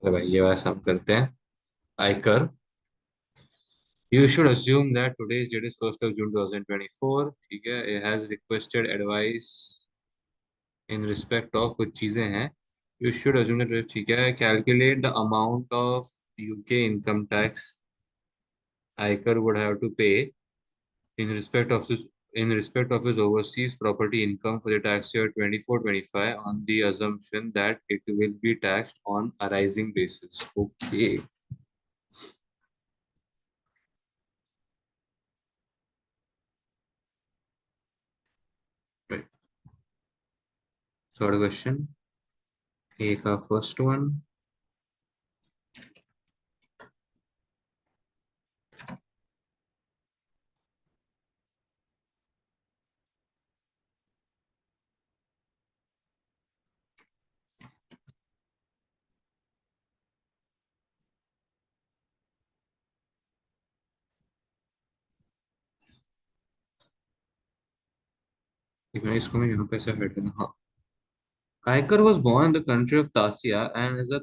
अरे भाई ये वाला सब करते हैं। आयकर, you should assume that today's date is 1st of June 2024. ठीक है, it has requested advice in respect of कुछ चीजें हैं। You should assume that ठीक है, calculate the amount of UK income tax Iker would have to pay in respect of his overseas property income for the tax year 24-25 on the assumption that it will be taxed on a rising basis. Okay. Right. Third question. Take our first one. एक minute, इसको मैं यहाँ पे ऐसे हटा देना। हाँ, Iker was born in the country of Tasia and is a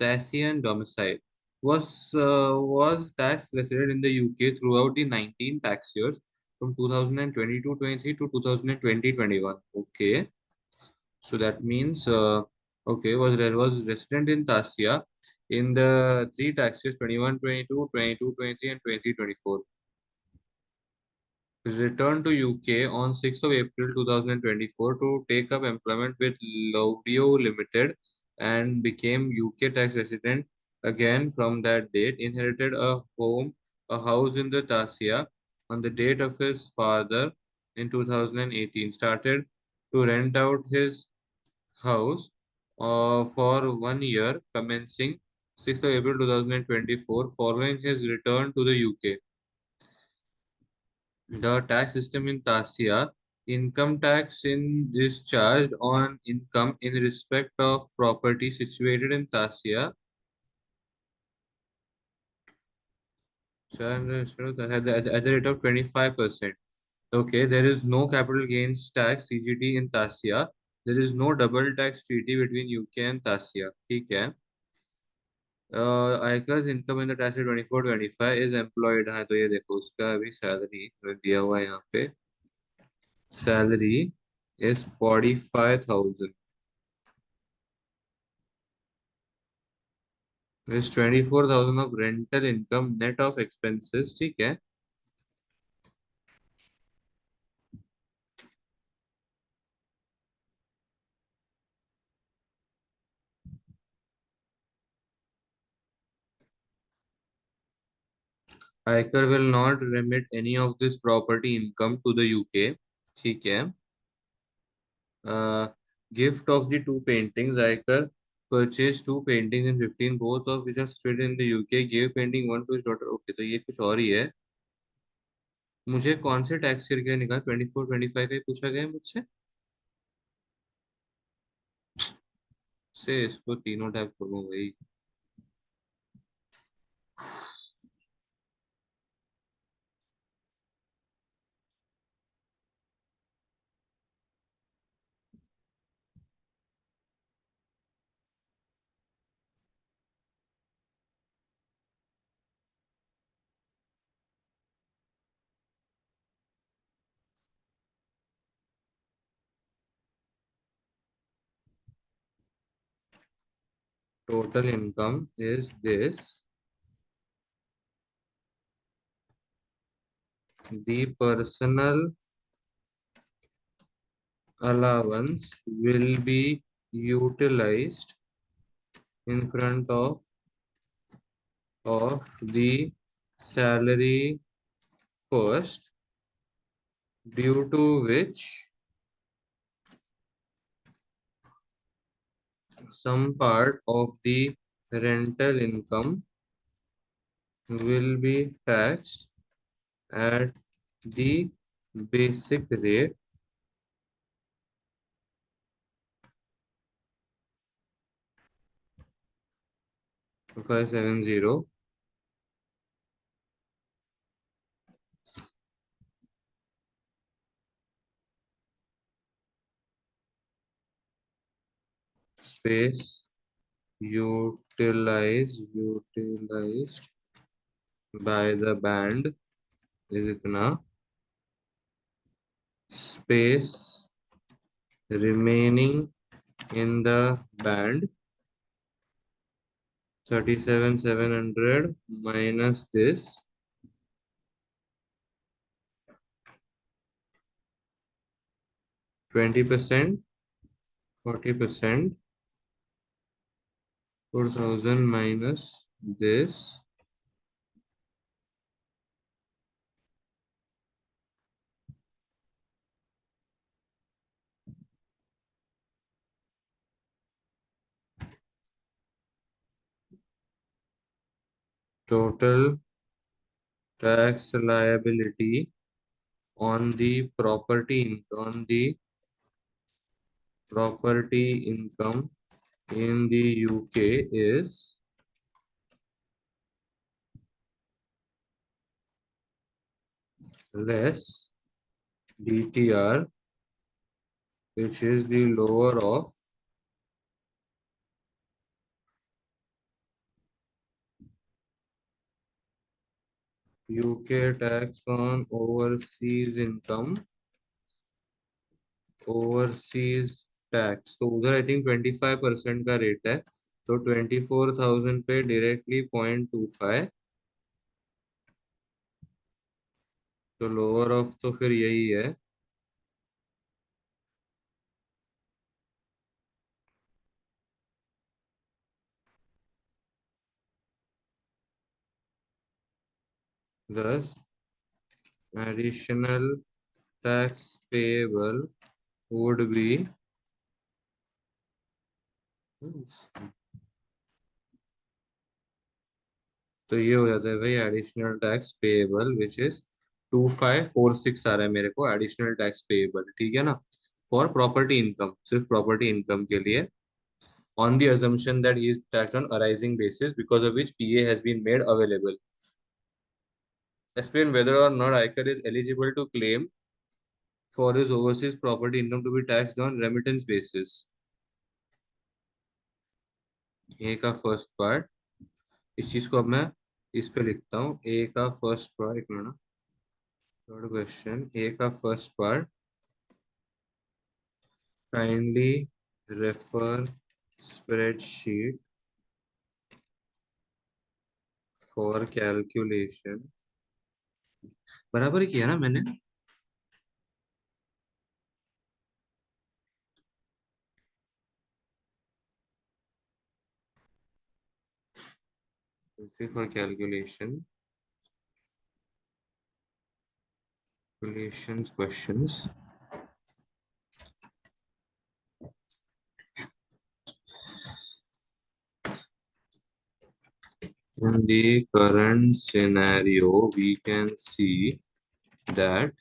Thasian domicile. Was tax resident in the UK throughout the 19 tax years from 2022-23 to 2020-21. Okay, so that means okay, was resident in Tasia in the three tax years 21-22, 22-23, and 23-24. Returned to UK on 6th of April 2024 to take up employment with Laudio Limited and became UK tax resident again from that date. Inherited a house in the Tasia on the date of his father in 2018. Started to rent out his house for 1 year commencing 6th of April 2024 following his return to the UK. The tax system in Tasia, income tax in is charged on income in respect of property situated in Tasia. At the rate of 25%. Okay, there is no capital gains tax CGT in Tasia. There is no double tax treaty between UK and Tasia. ठीक है. आयकर income in the tax 24-25 is employed है, तो ये देखो उसका अभी salary दिया हुआ है यहाँ पे। Salary is 45,000. Is 24,000 of rental income net of expenses. ठीक है. Iker will not remit any of this property income to the UK. ठीक है. uh, Gift of the two paintings. Iker purchased two paintings in 15, both of which are situated in the UK. Gave painting one to his daughter. Okay, तो ये कुछ और ही है. मुझे कौन से टैक्स ईयर के निकाल 24-25 का ही पूछा गया है मुझसे। से इसको तीनों टैप करूँ भाई। Total income is this. The personal allowance will be utilized in front of the salary first, due to which some part of the rental income will be taxed at the basic rate 570 space utilized by the band is इतना space remaining in the band 37,700 minus this 20%, 40%, 4,000 minus this. Total tax liability on the property income in the UK is less DTR, which is the lower of UK tax on overseas tax तो उधर I think 25% का rate है तो 24,000 पे directly 0.25 तो lower of तो फिर यही है 10 additional tax payable would be तो ये हो जाता है भाई additional tax payable which is 2546 आ रहा है मेरे को एडिशनल टैक्स पेएबल ठीक है ना फॉर प्रॉपर्टी इनकम सिर्फ प्रॉपर्टी इनकम के लिए on the assumption that he is taxed on arising basis because of which PA has been made available. Explain whether or not Iker is eligible to claim for his overseas property income to be taxed on remittance basis. ए का first part इस चीज को अब मैं इस पे लिखता हूँ ए का फर्स्ट पार्ट एक मिनट थर्ड क्वेश्चन ए का first part kindly refer spreadsheet for calculation बराबर ही किया ना मैंने for calculation questions in the current scenario we can see that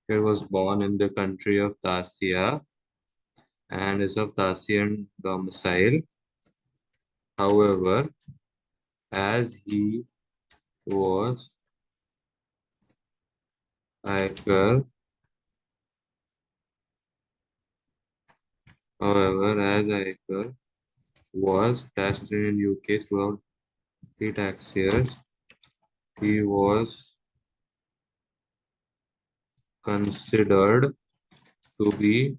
he was born in the country of Tasia and is of Thasian domicile. However, as he was Iker, as Iker was taxed in UK throughout the tax years, he was considered to be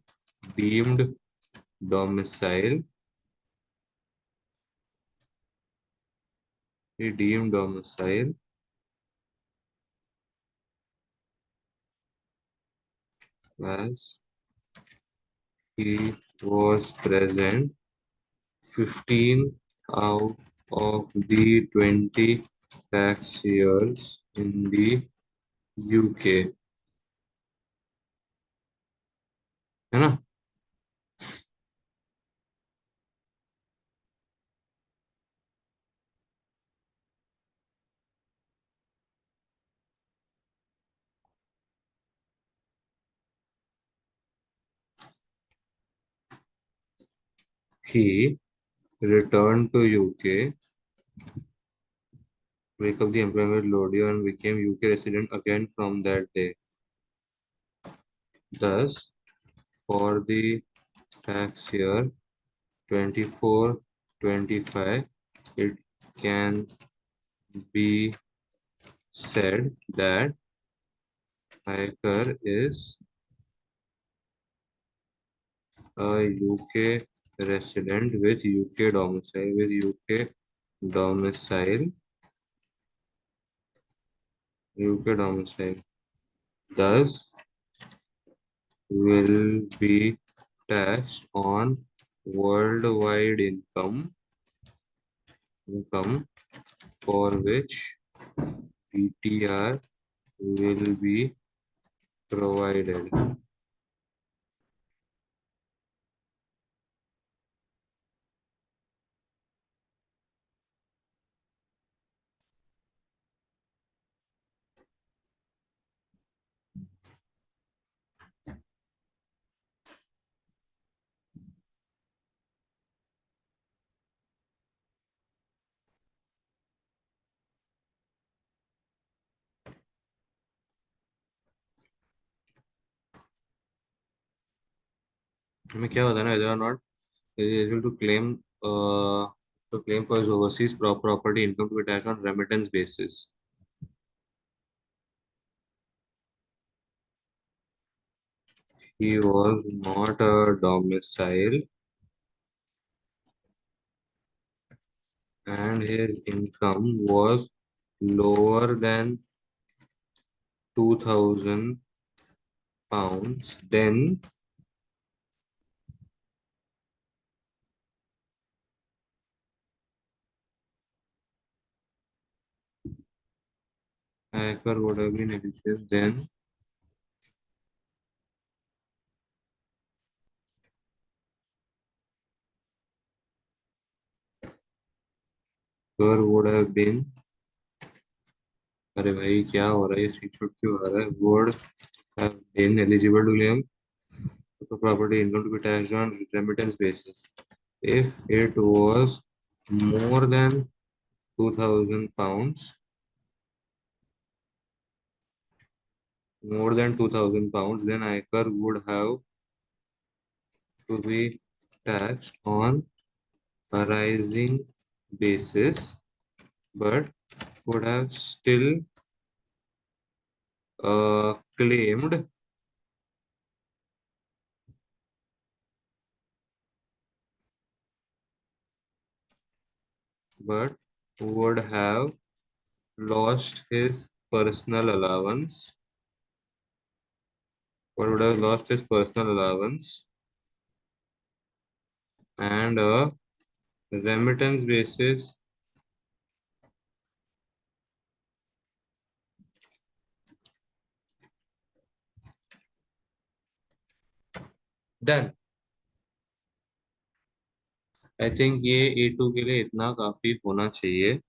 deemed domicile. He deemed domicile as he was present 15 out of the 20 tax years in the UK. है ना he returned to UK, break up the employment with Lodio and became UK resident again from that day. Thus, for the tax year 24-25, it can be said that Iker is a UK resident with domicile, UK domicile. Thus, will be taxed on worldwide income for which PTR will be provided. हमें क्या बताना है? Whether or not he is able to claim for his overseas property income to be taxed on remittance basis. He was not a domicile and his income was lower than £2,000, then Iker would have been eligible. Then Iker would have been. अरे भाई क्या हो रहा है? ये screenshot क्यों आ रहा है? Would have been eligible to claim the property income to be taxed on remittance basis if it was more than £2,000, then Iker would have to be taxed on a rising basis, but would have still claimed but would have lost his personal allowance, and a remittance basis. Done. I think ये A2 के लिए इतना काफी होना चाहिए.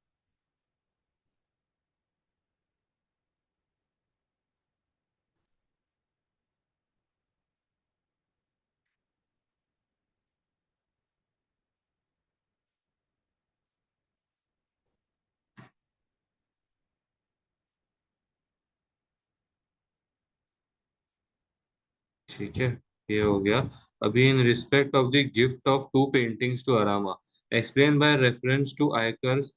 ठीक है, ये हो गया. अभी in respect of the gift of two paintings to Arama, explain by reference to आयकर्स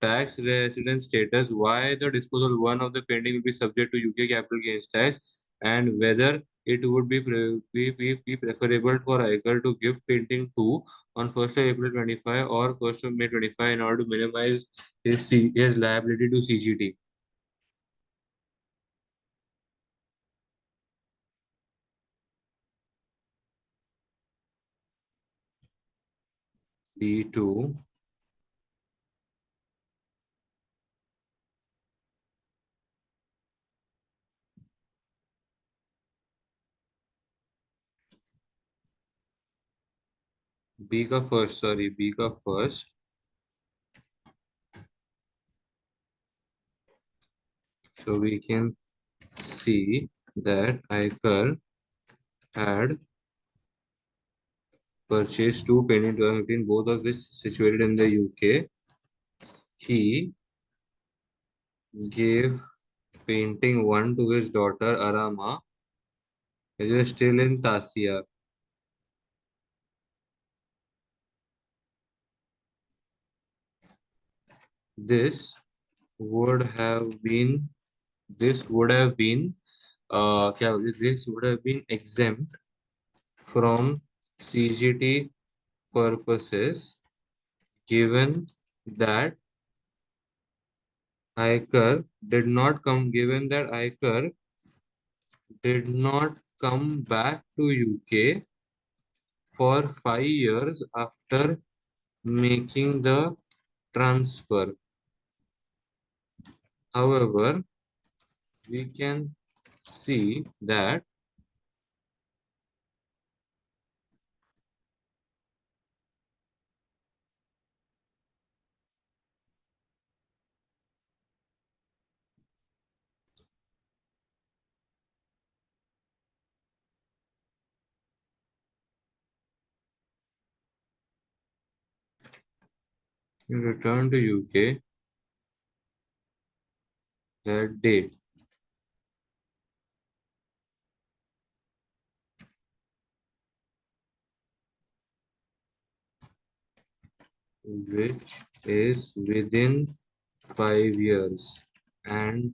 tax resident status why the disposal one of the painting will be subject to UK capital gains tax, and whether it would be preferable for Iker to give painting 2 on 1st of April 25 or 1st of May 25 in order to minimize his liability to CGT. D2. B का first, sorry B का first. So we can see that Iker had purchased two painting 2015, both of which situated in the UK. He gave painting one to his daughter Arama, which is still in Tasia. This would have been this would have been this would have been exempt from CGT purposes given that given that Iker did not come back to UK for 5 years after making the transfer. However, we can see that he returned to UK that date, which is within 5 years, and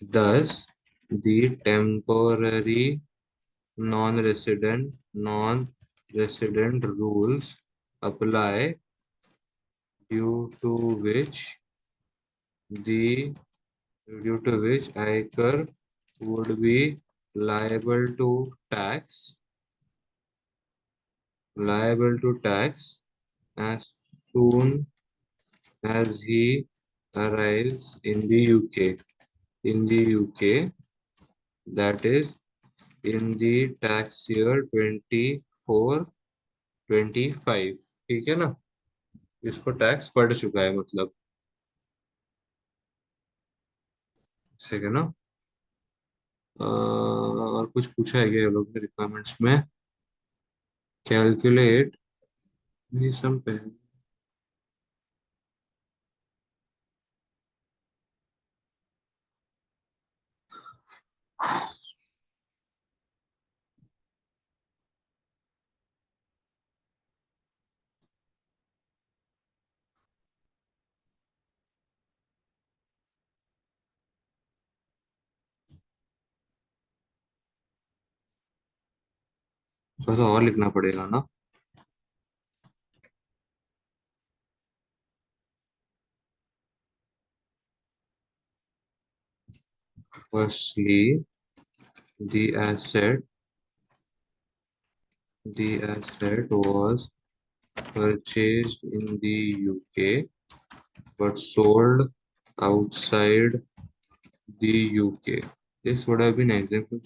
thus the temporary non-resident rules apply, due to which the due to which Iker would be liable to tax as soon as he arrives in the UK. In the UK, that is in the tax year 24-25. ठीक है ना? इसको tax पड़ चुका है मतलब, ठीक है ना? और कुछ पूछा है क्या ये लोग ने रिक्वायरमेंट्स में? कैलकुलेट ये सब पहले थोड़ा सा और लिखना पड़ेगा ना. Firstly, the asset was purchased in the UK but sold outside the UK. This would have been example.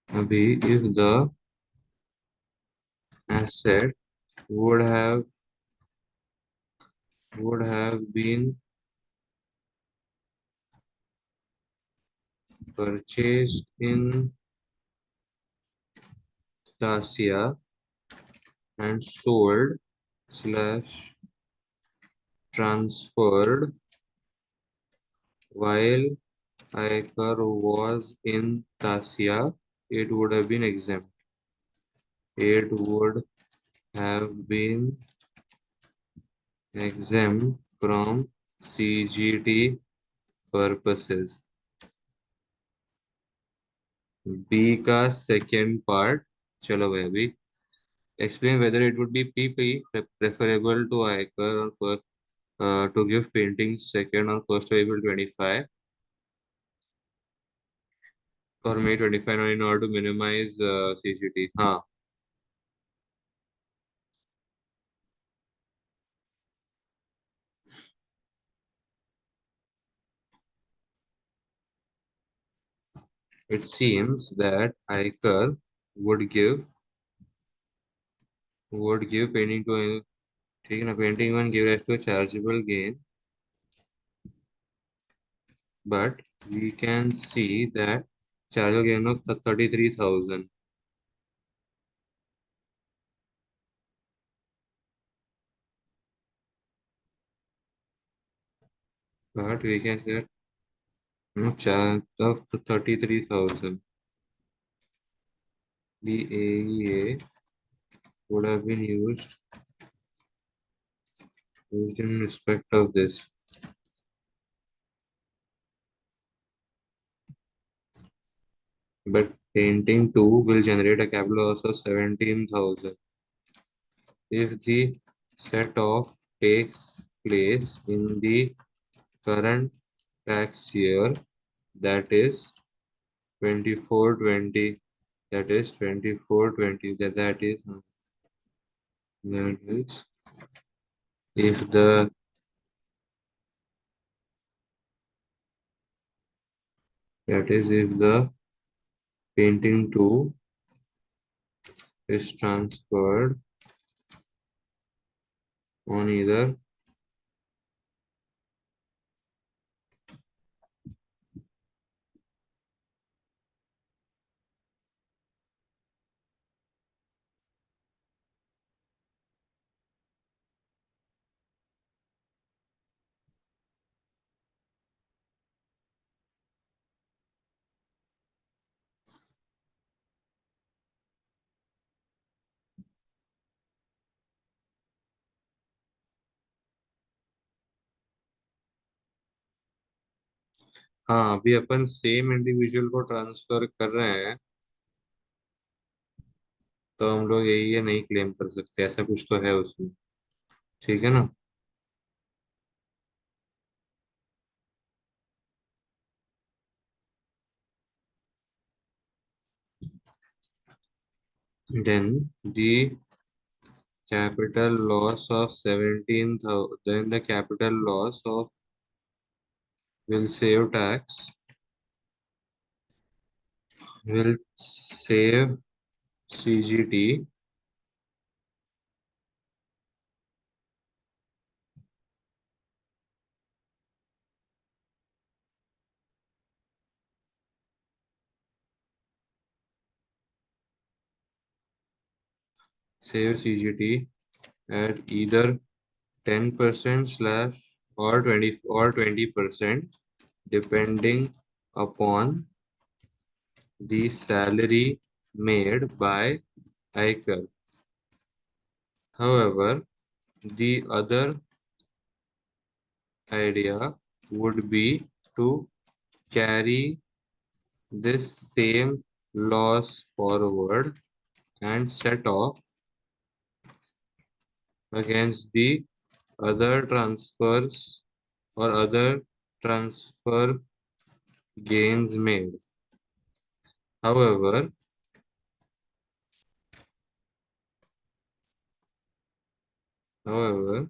Abhi, if the asset would have been purchased in Dacia and sold slash transferred while Iker was in Dacia, it would have been exempt. It would have been exempt from CGT purposes. B का second part, चलो भाई अभी explain whether it would be PP preferable to Iker on first to give painting second on 1st of April 25 or May 25 in order to minimize CGT. हाँ, it seems that Iker would give painting to ठीक है ना, painting one give rise to a chargeable gain, but we can see that chargeable gain of 33,000. but we can get no chance of 33,000. The AEA would have been used in respect of this. But painting 2 will generate a capital loss of 17,000. If the set off takes place in the current tax year, that is 2420, that is 2420, that is if the if the painting 2 is transferred on either. हाँ, अभी अपन same individual को transfer कर रहे हैं, तो हम लोग ये नहीं क्लेम कर सकते, ऐसा कुछ तो है उसमें। ठीक है ना? Then the capital loss of 17,000, then the capital loss of will save tax, will save CGT, at either 10% slash or 20% depending upon the salary made by Iker. However, the other idea would be to carry this same loss forward and set off against the other transfers or other transfer gains made. However, however,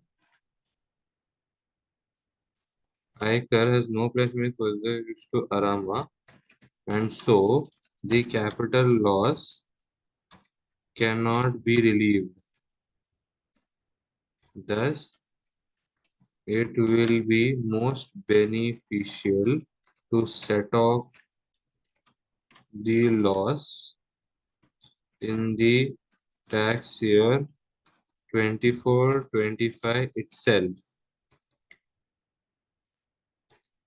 Iker has no place made further to Arama, and so the capital loss cannot be relieved. Thus, it will be most beneficial to set off the loss in the tax year 24-25 itself,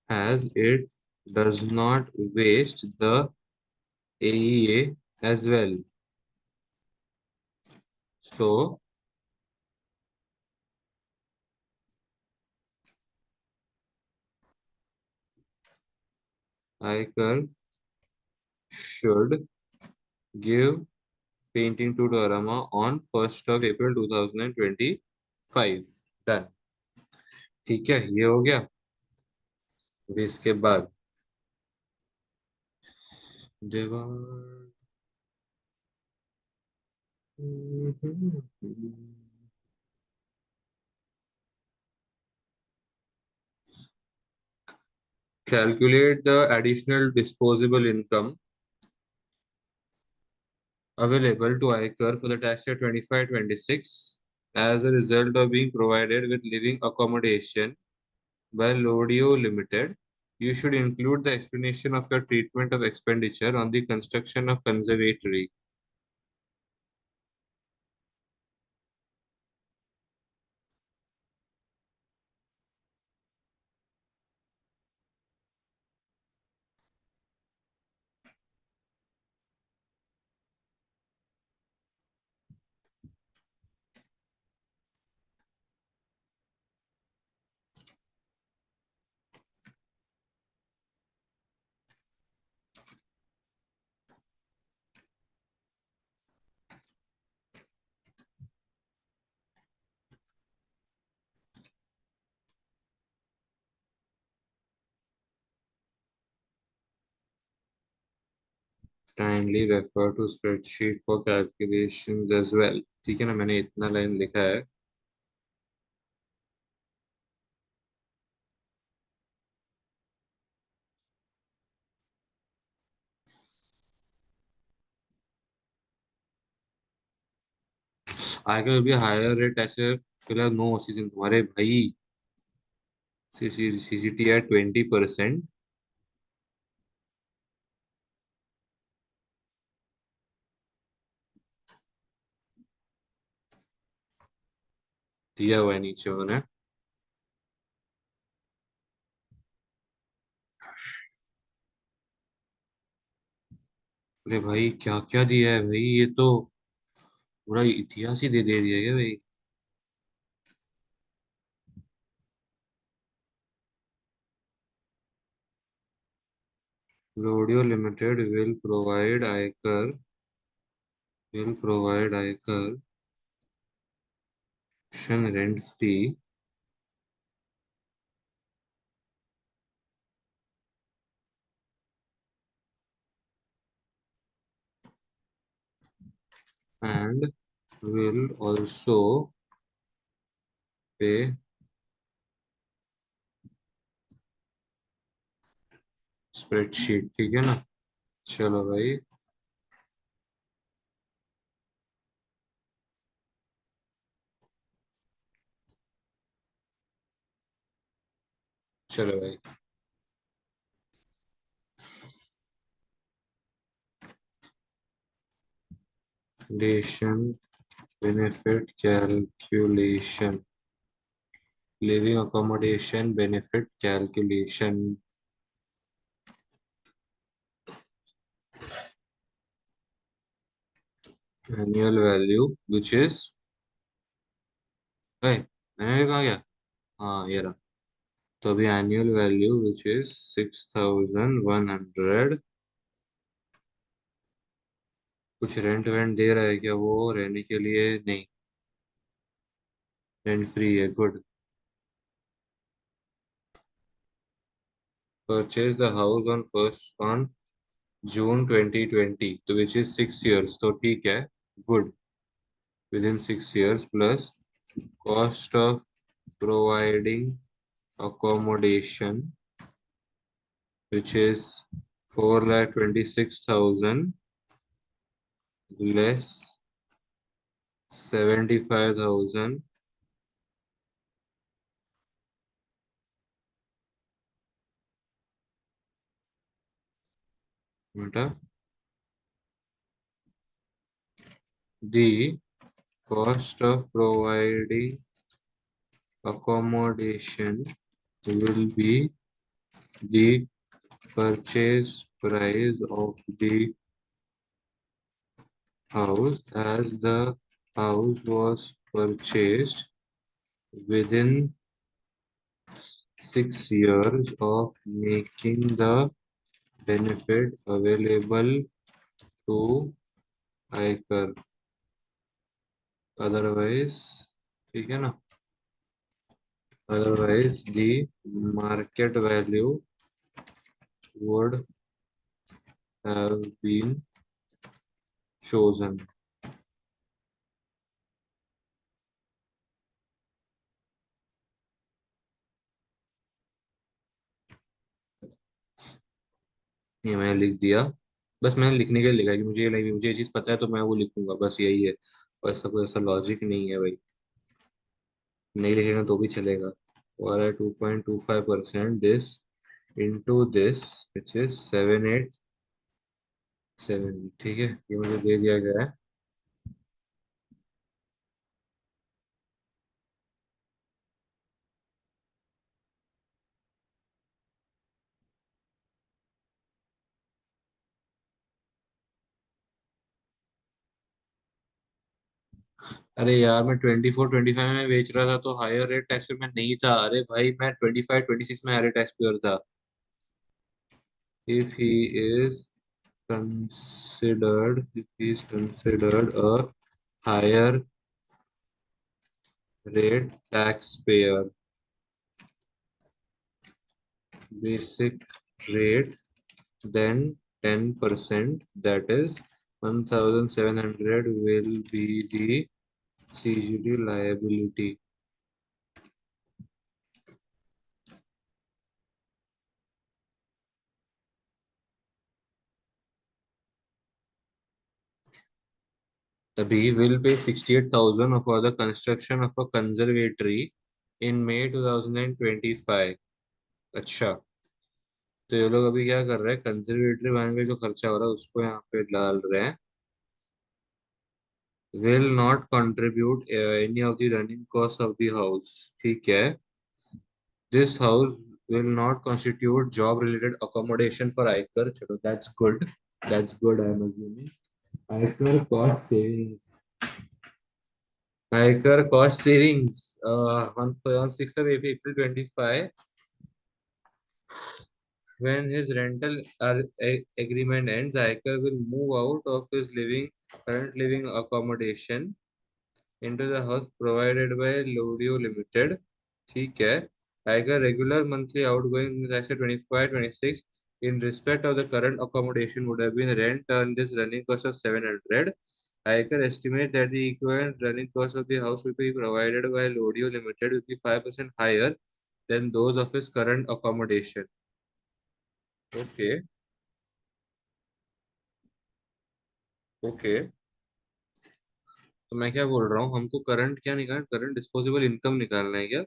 as it does not waste the AEA as well. So, Iker should give painting to Dorama on 1st of April 2025. Done. ठीक है, ये हो गया। अभी इसके बाद दीवार calculate the additional disposable income available to Iker for the tax year 25-26 as a result of being provided with living accommodation by Lodio Limited. You should include the explanation of your treatment of expenditure on the construction of conservatory. Kindly refer to spreadsheet for calculations as well. ठीक है ना, मैंने इतना line लिखा है। आगे भी higher rate ऐसे फिलहाल नो सीजन तुम्हारे भाई। सीसीटी है 20%। दिया हुआ है नीचे उन्होंने। अरे भाई क्या क्या दिया है भाई, ये तो पूरा इतिहास ही दे दिया है भाई। Rodeo Limited will provide rent free and will also pay spreadsheet. ठीक है ना। चलो भाई। चलो भाई। Accommodation benefit calculation, living accommodation benefit calculation, annual value which is, भाई मैंने कहा क्या, हाँ ये रहा। तो अभी एनुअल वैल्यू विच इज 6100। कुछ रेंट वेंट दे रहा है क्या वो रहने के लिए? नहीं, रेंट फ्री है। Good. Purchase the house on first on June 2020, तो विच इज 6 years, तो ठीक है। Good. With in 6 years plus cost of providing accommodation which is 4,26,000 less 75,000 बेटा। The cost of providing accommodation will be the purchase price of the house, as the house was purchased within 6 years of making the benefit available to Iker. Otherwise, ठीक है ना, otherwise the market value would have been chosen। ये मैंने लिख दिया। बस मैंने लिखने के लिए लिखा है कि मुझे ये लगी, मुझे ये चीज पता है तो मैं वो लिखूंगा, बस यही है। और ऐसा कोई ऐसा लॉजिक नहीं है भाई। नहीं लिखेगा तो भी चलेगा। और 2.25% this into this which is 787। ठीक है, ये मुझे दे दिया गया है। अरे यार मैं 24-25 में बेच रहा था तो हायर रेट टैक्स पे मैं नहीं था। अरे भाई मैं 25-26 में हायर टैक्स पेयर था। if he is if he is considered a higher rate taxpayer, basic rate, then 10%, that is 1,700 will be the CGD liability. The B will pay 68,000 for the construction of a conservatory in May 2025. अच्छा, तो ये लोग अभी क्या कर रहे हैं, conservatory बनाने का जो खर्चा हो रहा है उसको यहाँ पे डाल रहे हैं. Will not contribute any of the running costs of the house. ठीक है. This house will not constitute job related accommodation for Iker. चलो, that's good. That's good, I'm assuming. Iker cost savings. Iker cost savings. On 6th of April 25, when his rental agreement ends, Iker will move out of his current living accommodation into the house provided by Lodio Limited. ठीक है. Iker regular monthly outgoing in the 25-26 in respect of the current accommodation would have been rent on this running cost of 700. Iker estimates that the equivalent running cost of the house will be provided by Lodio Limited will be 5% higher than those of his current accommodation. Okay. Okay. तो मैं क्या बोल रहा हूँ, हमको current क्या निकालना, current disposable income निकालना है क्या?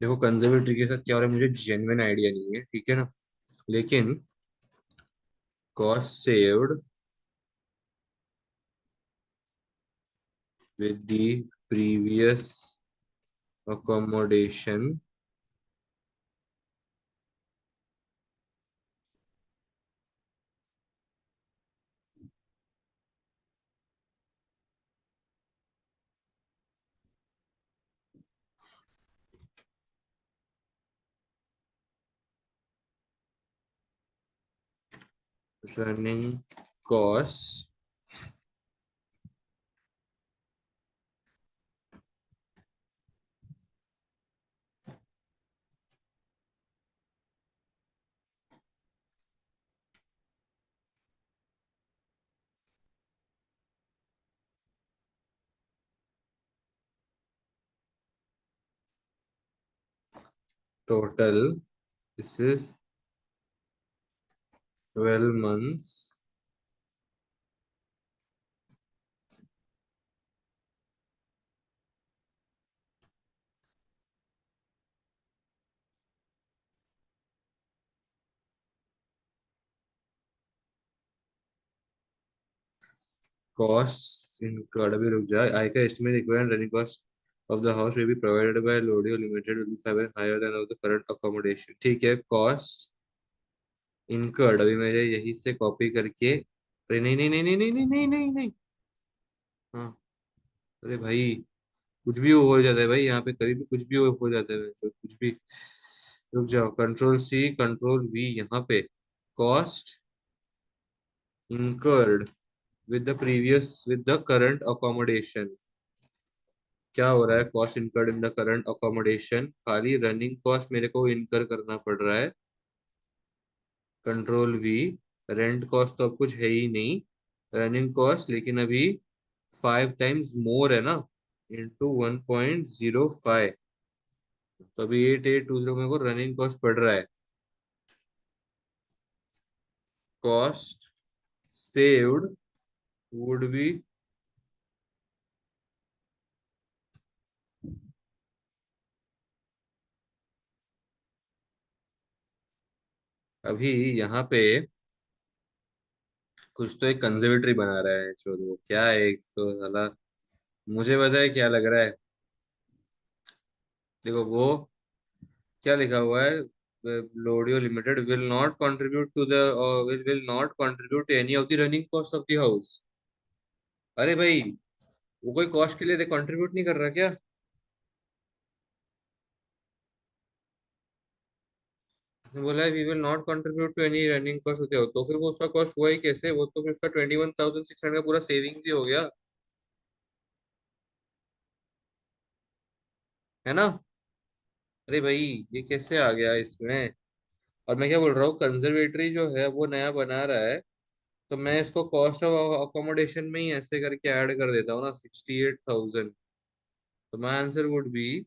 देखो, कंजर्वेटरी के साथ क्या हो रहा है मुझे जेन्युइन आइडिया नहीं है, ठीक है ना, लेकिन cost saved with the previous accommodation running costs total, this is 12 months costs incurred. अभी रुक जा. I can estimate the equivalent running cost of the house will be provided by Lodio Limited will be 5 higher than of the current accommodation. ठीक है. Cost incurred अभी मैं यही से copy करके, अरे नहीं नहीं नहीं नहीं नहीं नहीं नहीं नहीं नहीं. हाँ. अरे भाई, कुछ भी हो जाता है भाई, यहाँ पे करीब कुछ भी हो जाता है, तो कुछ भी. रुक जाओ. कंट्रोल वी यहाँ पे. Cost incurred with the current accommodation. क्या हो रहा है? Cost incurred in the current accommodation, खाली रनिंग कॉस्ट मेरे को इनकर करना पड़ रहा है. Control we. रेंट कॉस्ट तो अब कुछ है ही नहीं. रनिंग कॉस्ट लेकिन अभी 5 times मोर है ना, इंटू 1.05. तो अभी 8820 मेरे को रनिंग कॉस्ट पड़ रहा है. कॉस्ट सेव्ड वुड बी, अभी यहाँ पे कुछ तो एक कंजर्वेटरी बना रहा है, चलो क्या है, एक तो साला मुझे पता है क्या लग रहा है. देखो वो क्या लिखा हुआ है, लोडियो limited will not contribute to the will not contribute any of the running cost of the house. अरे भाई, वो कोई कॉस्ट के लिए कंट्रीब्यूट नहीं कर रहा क्या? बोला we will not contribute to any running cost होते हो, तो फिर वो उसका कॉस्ट हुआ ही कैसे? वो तो फिर उसका 21,600 का पूरा सेविंग्स ही हो गया, है ना? अरे भाई, ये कैसे आ गया इसमें? और मैं क्या बोल रहा हूँ, कंजर्वेटरी जो है वो नया बना रहा है, तो मैं इसको कॉस्ट ऑफ अकोमोडेशन में ही ऐसे करके ऐड कर देता हूँ ना, 68,000। तो माई आंसर वुड बी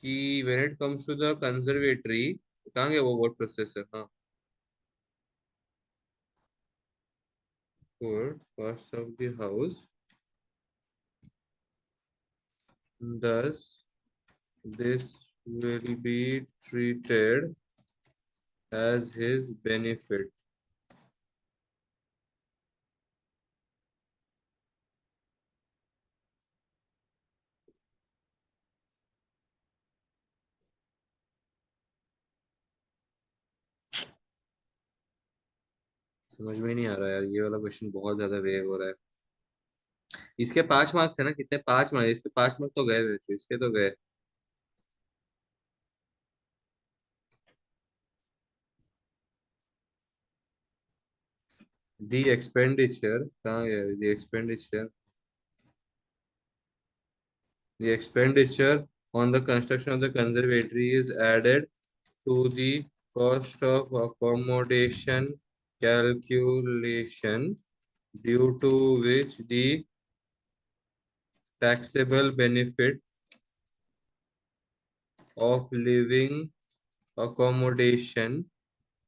कि when it comes to the conservatory, कहाँ गया वो वर्ड प्रोसेसर? हाँ, for cost of the house, thus this will be treated as his benefit। समझ में नहीं आ रहा यार, ये वाला क्वेश्चन बहुत ज्यादा वेग हो रहा है। इसके 5 मार्क्स है ना? कितने? 5 मार्क्स, इसके 5 मार्क्स तो गए वैसे, इसके तो गए। दी एक्सपेंडिचर कहाँ गया? The expenditure, the expenditure on the construction of the conservatory is added to the cost of accommodation calculation, due to which the taxable benefit of living accommodation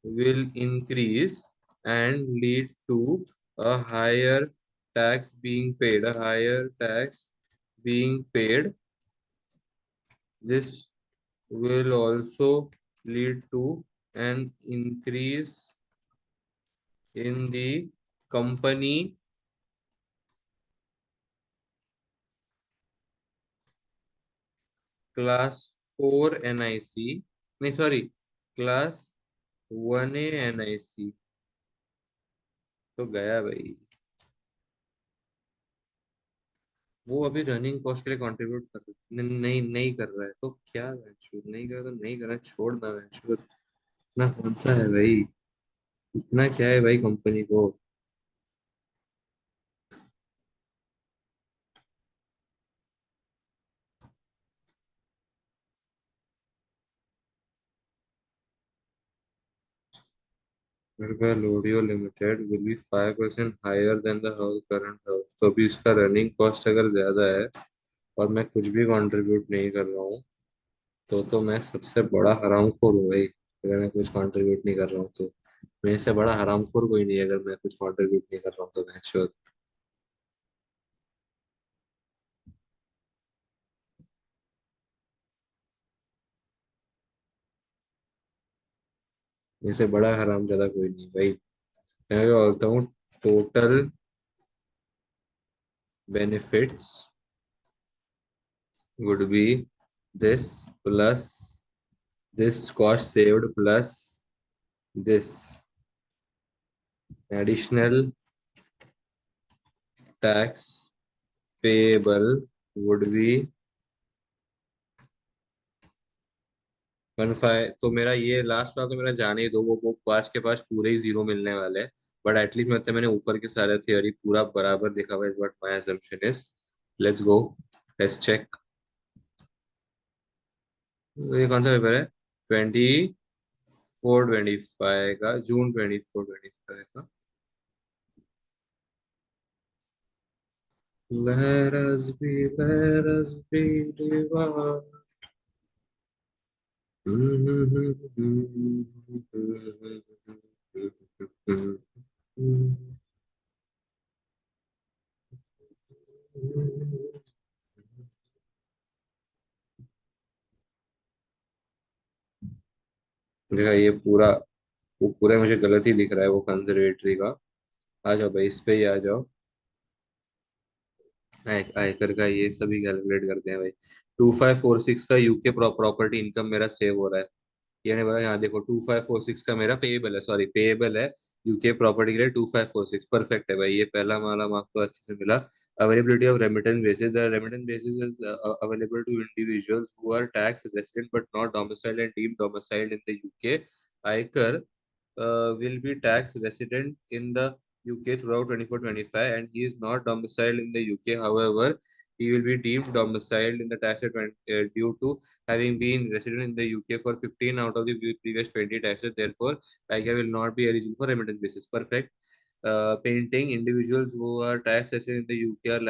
will increase and lead to a higher tax being paid. A higher tax being paid. This will also lead to an increase in the company class 4 NIC, नहीं sorry, class 1A NIC। तो गया भाई। वो अभी running cost के लिए contribute कर नहीं नहीं कर रहा है, तो क्या वैल्यू? नहीं कर रहा तो नहीं करना, छोड़ना वैल्यू। इतना कौन सा है भाई? इतना क्या है भाई कंपनी को? whereby Lodio Limited will be 5% higher than the house current house। तो अभी इसका रनिंग कॉस्ट अगर ज्यादा है और मैं कुछ भी कंट्रीब्यूट नहीं कर रहा हूँ, तो मैं सबसे बड़ा हरामखोर हूँ भाई, अगर मैं कुछ कंट्रीब्यूट नहीं कर रहा हूँ तो। मेरे से बड़ा हरामखोर कोई नहीं है अगर मैं कुछ कंट्रीब्यूट नहीं कर रहा हूँ तो। मैं श्योर, मेरे से बड़ा हराम ज्यादा कोई नहीं भाई। मैं क्या बोलता हूँ, total benefits would be this plus this cost saved plus this additional tax payable would be 1.5। तो मेरा ये लास्ट वाला तो मेरा जाने ही दो, वो पास के पास पूरे ही जीरो मिलने वाले हैं। बट एटलीस्ट मतलब मैंने ऊपर के सारे थियोरी पूरा बराबर देखा हुआ है, but my assumption is, let's go, let's check. ये कौन सा पेपर है? 24-25 का, जून 24-25 का। let us be divided। देखा ये पूरा, वो पूरा मुझे गलत ही दिख रहा है वो कंजर्वेटरी का। आ जाओ भाई, इस पे ही आ जाओ। आयकर का ये सभी कैलकुलेट करते हैं भाई। 2546 का यूके प्रॉपर्टी इनकम मेरा सेव हो रहा है। ये नहीं बोला, यहाँ देखो 2546 का मेरा पेएबल है, सॉरी पेएबल है यूके प्रॉपर्टी के लिए 2546, परफेक्ट है भाई, ये पहला वाला मार्क तो अच्छे से मिला। Availability of remittance basis, the remittance basis is available to individuals who are tax resident but not domiciled and deemed domiciled in the UK. आयकर will be tax resident in the UK throughout 24-25 and he is not domiciled in the UK. However, he will be deemed domiciled in the tax year due to having been resident in the UK for 15 out of the previous 20 taxes. Therefore, Iker will not be eligible for remittance basis. Perfect. Painting, individuals who are tax resident in the UK are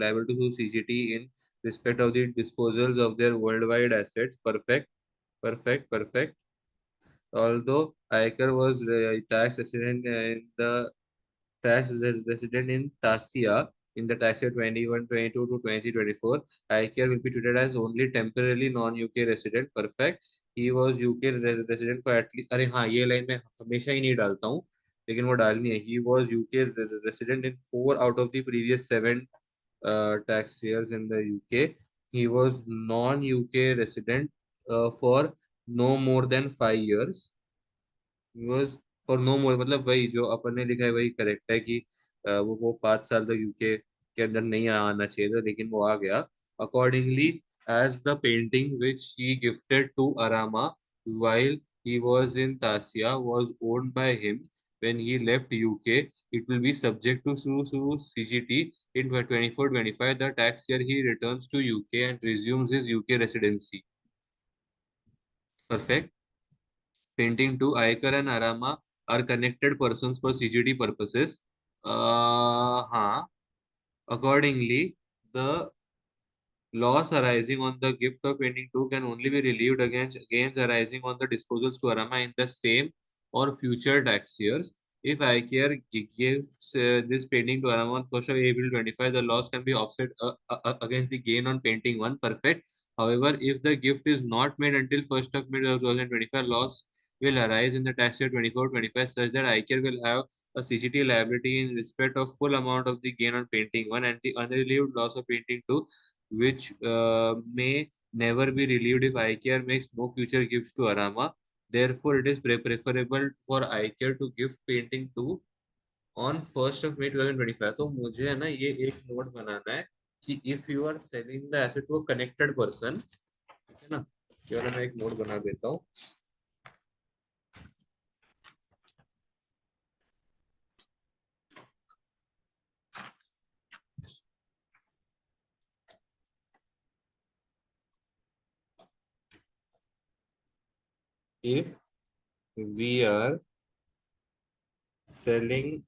liable to CGT in respect of the disposals of their worldwide assets. Perfect. Perfect. Perfect. Although Iker was tax resident in the resident in Tasia in the tax year 21-22 to 2024, Iker will be treated as only temporarily non-UK resident. Perfect. He was UK resident for at least, अरे हाँ ये line मैं हमेशा ही नहीं डालता हूँ, लेकिन वो डालनी है। He was UK resident in 4 out of the previous 7 tax years in the UK. He was non-UK resident for no more than 5 years. was for no more, मतलब वही जो अपन ने लिखा है वही करेक्ट है कि वो 5 साल तक यूके के अंदर नहीं आना चाहिए था, लेकिन वो आ गया। Accordingly as the painting which he gifted to अरामा while he was in Tasia was owned by him when he left UK, it will be subject to CGT in 24-25, the tax year he returns to UK and resumes his UK residency. Perfect. Painting to Iker and Arama are connected persons for CGD purposes. हाँ. Accordingly, the loss arising on the gift of painting 2 can only be relieved against gains arising on the disposals to Arama in the same or future tax years. If IKEA gives this painting to Arama on 1st of April 25, the loss can be offset against the gain on painting 1. Perfect. However, if the gift is not made until 1st of May 2025, loss will arise in the tax year 24-25 such that IKEA will have a CGT liability in respect of full amount of the gain on painting 1 and the unrelieved loss of painting 2, which may never be relieved if IKEA makes no future gifts to Arama. Therefore, it is preferable for IKEA to give painting to on 1st of May 2025. तो मुझे है ना ये एक note बनाना है कि if you are selling the asset to a connected person, है ना, ये वाला मैं एक नोट बना देता हूँ। If we are selling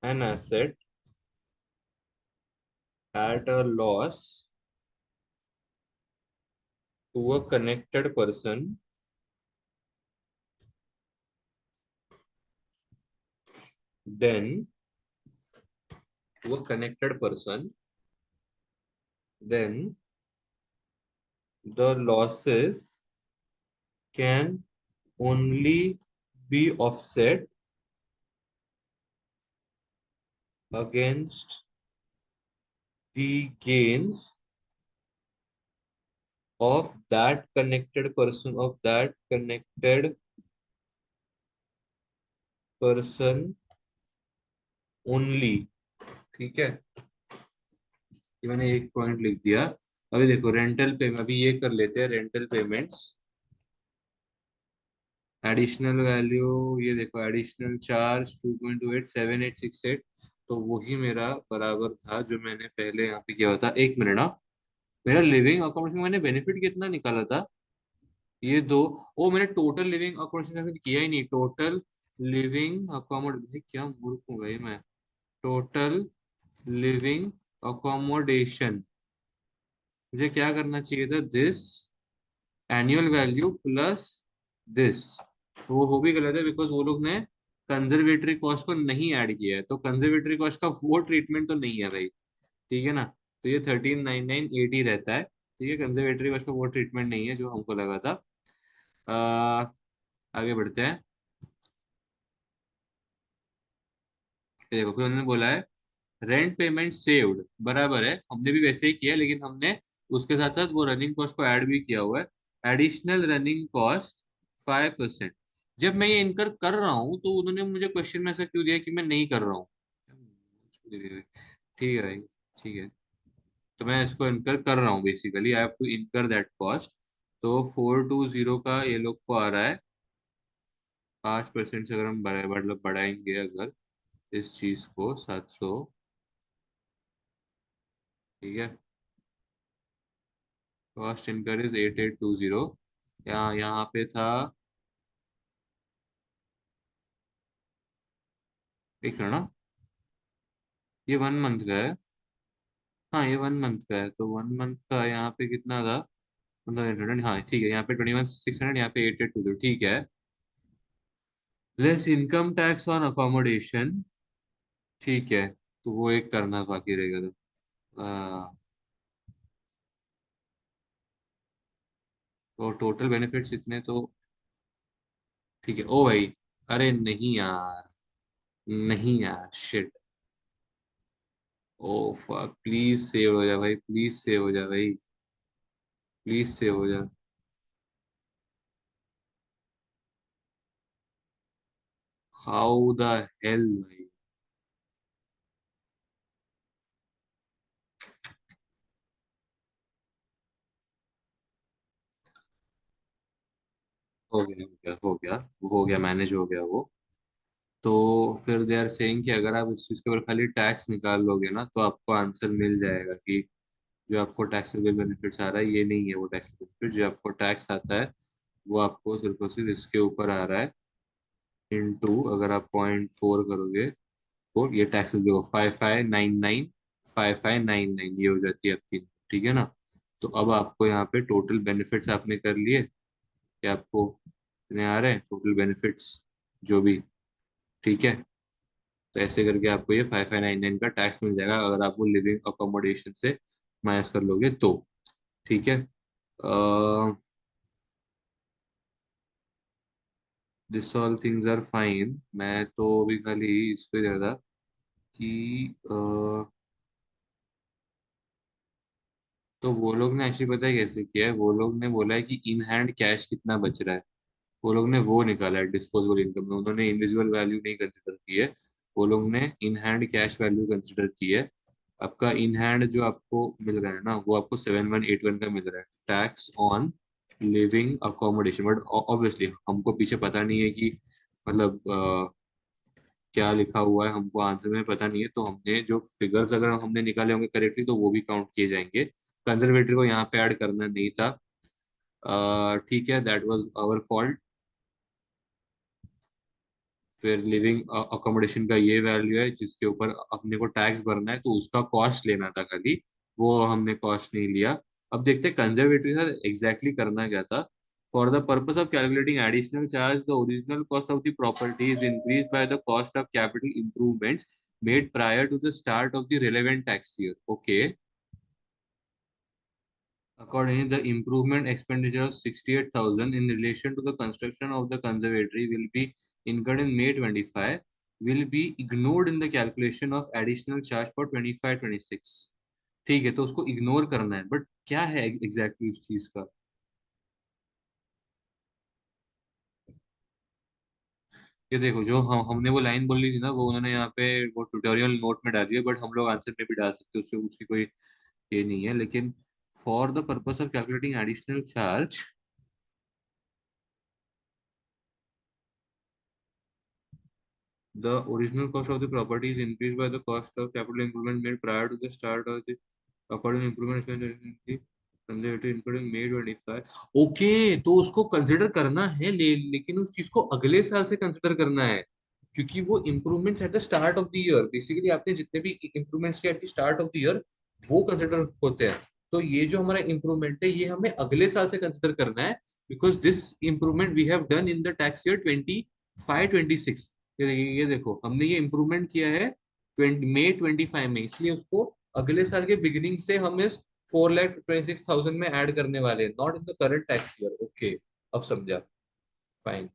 an asset at a loss to a connected person, then to a connected person, then the losses can only be offset against the gains of that connected person only। ठीक है, ये मैंने एक point लिख दिया। अभी देखो rental payment, अभी ये कर लेते हैं रेंटल पेमेंट्स। एडिशनल वैल्यू, ये देखो एडिशनल चार्ज 2.287868, तो वही मेरा बराबर था जो मैंने पहले यहाँ पे किया था। एक मिनट ना, मेरा लिविंग अकोमोडेशन मैंने बेनिफिट कितना निकाला था, ये दो। ओ मैंने टोटल लिविंग अकोमोडेशन किया ही नहीं, टोटल लिविंग अकोमोडेशन, क्या मूर्ख हूँ भाई मैं। टोटल लिविंग अकोमोडेशन, मुझे क्या करना चाहिए था, this annual value plus this. वो हो भी गलत है बिकॉज वो लोग ने कंजर्वेटरी कॉस्ट को नहीं ऐड किया है, तो कंजर्वेटरी कॉस्ट का वो ट्रीटमेंट तो नहीं है भाई, ठीक है ना। तो ये 139980 रहता है, ठीक है, कंजर्वेटरी कॉस्ट का वो ट्रीटमेंट नहीं है जो हमको लगा था। आगे बढ़ते हैं। ये देखो फिर उन्होंने बोला है रेंट पेमेंट सेव्ड, बराबर है, हमने भी वैसे ही किया है, लेकिन हमने उसके साथ साथ वो रनिंग कॉस्ट को ऐड भी किया हुआ है। Additional running cost 5%। जब मैं ये इनकर कर रहा हूँ तो उन्होंने मुझे क्वेश्चन में ऐसा क्यों दिया कि मैं नहीं कर रहा हूँ? ठीक है भाई, ठीक है। तो मैं इसको इनकर कर रहा हूँ, basically I have to incur that cost. तो 420 का ये लोग को आ रहा है 5% से, अगर हम मतलब बढ़ाएंगे अगर इस चीज को 700, ठीक है। Cost incur is 8820। यहाँ पे था, एक ना, ये 1 मंथ का है। हाँ ये 1 मंथ का है, तो 1 मंथ का यहाँ पे कितना था, मतलब 800, हाँ ठीक है, यहाँ पे 21,600, यहाँ पे 8820, ठीक है। Less income tax on accommodation, ठीक है, तो वो एक करना बाकी रहेगा। तो टोटल बेनिफिट्स इतने तो, ठीक है। ओ भाई, अरे नहीं यार, नहीं यार, shit. Oh fuck, please save हो जा भाई, प्लीज सेव हो जा भाई, प्लीज सेव हो जा। हाउ द हेल भाई। हो गया, हो गया, हो गया, वो हो गया, मैनेज हो गया वो। तो फिर दे आर सेइंग कि अगर आप इस चीज के ऊपर खाली टैक्स निकाल लोगे ना तो आपको आंसर मिल जाएगा कि जो आपको टैक्सेबल बेनिफिट्स आ रहा है ये नहीं है वो टैक्स बेनिफिट। जो आपको टैक्स आता है वो आपको सिर्फ और सिर्फ इसके ऊपर आ रहा है, इनटू अगर आप 0.4 करोगे तो ये टैक्सेस देखो, 5599, 5599 ये हो जाती है आपकी, ठीक है ना। तो अब आपको यहाँ पे टोटल बेनिफिट्स आपने कर लिए कि आपको कितने आ रहे हैं टोटल बेनिफिट्स जो भी, ठीक है। तो ऐसे करके आपको ये 5599 का टैक्स मिल जाएगा अगर आप वो लिविंग अकोमोडेशन से माइनस कर लोगे तो, ठीक है। This all things are fine. मैं तो अभी खाली इस पे जा रहा था कि तो वो लोग ने एक्चुअली पता है कैसे किया है, वो लोग ने बोला है कि इन हैंड कैश कितना बच रहा है, वो लोग ने वो निकाला है डिस्पोजेबल इनकम में। उन्होंने इंडिविजुअल वैल्यू नहीं कंसिडर की है, वो लोग ने in hand cash value consider की है। आपका इन हैंड जो आपको मिल रहा है ना वो आपको 7181 का मिल रहा है tax on living accommodation. But obviously हमको पीछे पता नहीं है कि मतलब क्या लिखा हुआ है, हमको आंसर में पता नहीं है, तो हमने जो फिगर्स अगर हमने निकाले होंगे करेक्टली तो वो भी काउंट किए जाएंगे। कंजर्वेटरी को यहाँ पे ऐड करना नहीं था, ठीक है, दैट वाज आवर फॉल्ट। फिर लिविंग अकोमोडेशन का ये वैल्यू है जिसके ऊपर अपने को टैक्स भरना है, तो उसका कॉस्ट लेना था खाली, वो हमने कॉस्ट नहीं लिया। अब देखते हैं कंजर्वेटरी का एग्जैक्टली करना क्या था। For the purpose of calculating additional charge the original cost of the property is increase by the cost of capital improvements made prior to the start of the relevant tax year. Okay, accordingly, the improvement expenditure of 68,000 in relation to the construction of the conservatory will be incurred in May 25, will be ignored in the calculation of additional charge for 25-26। ठीक है, तो उसको ignore करना है, but क्या है exactly उस चीज का? ये देखो, जो हमने वो लाइन बोली थी ना वो उन्होंने यहाँ पे वो ट्यूटोरियल नोट में डाली है, बट हम लोग आंसर में भी डाल सकते हैं, उससे उसकी कोई ये नहीं है, लेकिन for the purpose of calculating additional charge, the original cost of the property is increased by the cost of capital improvement made prior to the start of the according improvement expenditure conservative including May 25। Okay, तो उसको consider करना है लेकिन उस चीज को अगले साल से कंसिडर करना है, क्योंकि वो improvements at the start of the year, basically आपने जितने भी इम्प्रूवमेंट्स किए at the start of the year वो कंसिडर होते हैं। तो ये जो हमारा इम्प्रूवमेंट है ये हमें अगले साल से कंसिडर करना है, because this improvement we have done in the tax year 25-26। ये देखो हमने ये इम्प्रूवमेंट किया है 20 मई 25 में, इसलिए उसको अगले साल के बिगिनिंग से हम इस 4,26,000 में ऐड करने वाले हैं, not in the current tax year. Okay, अब समझा, फाइन।